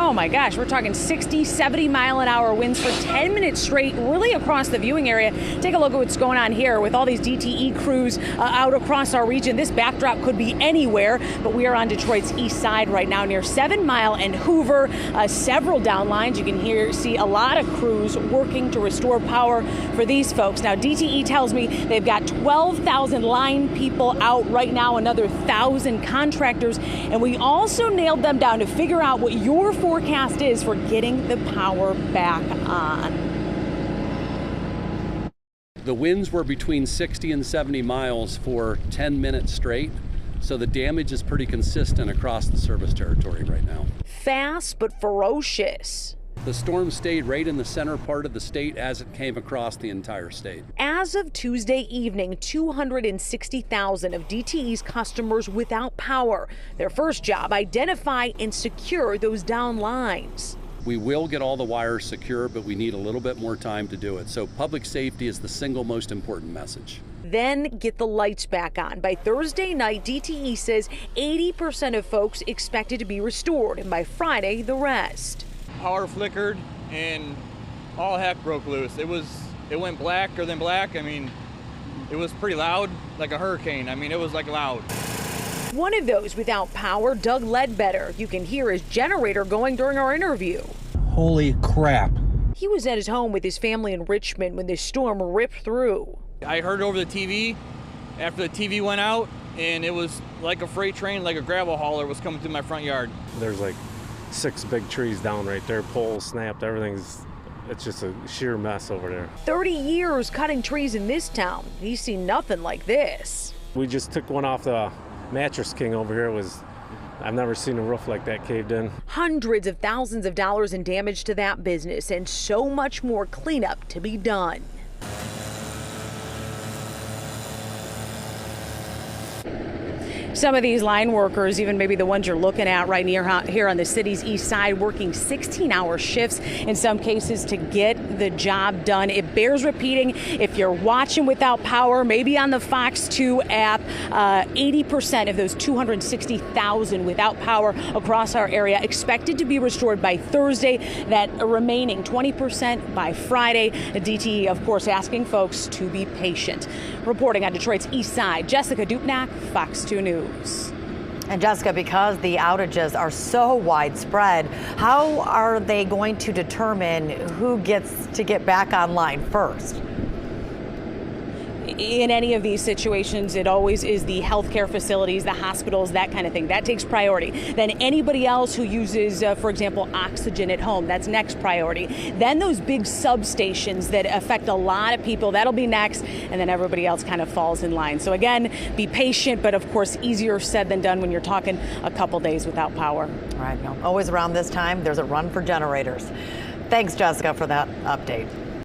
Oh my gosh, we're talking 60, 70 mile an hour winds for 10 minutes straight, really across the viewing area. Take a look at what's going on here with all these DTE crews out across our region. This backdrop could be anywhere, but we are on Detroit's east side right now near 7 Mile and Hoover. Several down lines. You can see a lot of crews working to restore power for these folks. Now, DTE tells me they've got 12,000 line people out right now, another 1,000 contractors, and we also nailed them down to figure out what your forecast is for getting the power back on. The winds were between 60 and 70 miles for 10 minutes straight, so the damage is pretty consistent across the service territory right now. Fast but ferocious. The storm stayed right in the center part of the state as it came across the entire state. As of Tuesday evening, 260,000 of DTE's customers without power. Their first job, identify and secure those down lines. We will get all the wires secure, but we need a little bit more time to do it. So public safety is the single most important message. Then get the lights back on. By Thursday night, DTE says 80% of folks expected to be restored, and by Friday, the rest. Power flickered and all heck broke loose. It went blacker than black. I mean, it was pretty loud, like a hurricane. I mean, it was like loud. One of those without power, Doug Ledbetter. You can hear his generator going during our interview. Holy crap. He was at his home with his family in Richmond when this storm ripped through. I heard over the TV after the TV went out, and it was like a freight train, like a gravel hauler was coming through my front yard. There's like 6 big trees down right there, poles snapped, it's just a sheer mess over there. 30 years cutting trees in this town. He's seen nothing like this. We just took one off the Mattress King over here. I've never seen a roof like that caved in. Hundreds of thousands of dollars in damage to that business and so much more cleanup to be done. Some of these line workers, even maybe the ones you're looking at right here on the city's east side, working 16-hour shifts in some cases to get the job done. It bears repeating. If you're watching without power, maybe on the Fox 2 app, 80% of those 260,000 without power across our area expected to be restored by Thursday. That remaining 20% by Friday. The DTE, of course, asking folks to be patient. Reporting on Detroit's east side, Jessica Dupnack, Fox 2 News. And Jessica, because the outages are so widespread, how are they going to determine who gets to get back online first? In any of these situations, it always is the healthcare facilities, the hospitals, that kind of thing. That takes priority. Then anybody else who uses, for example, oxygen at home, that's next priority. Then those big substations that affect a lot of people, that'll be next. And then everybody else kind of falls in line. So again, be patient, but of course, easier said than done when you're talking a couple days without power. All right, always around this time, there's a run for generators. Thanks, Jessica, for that update.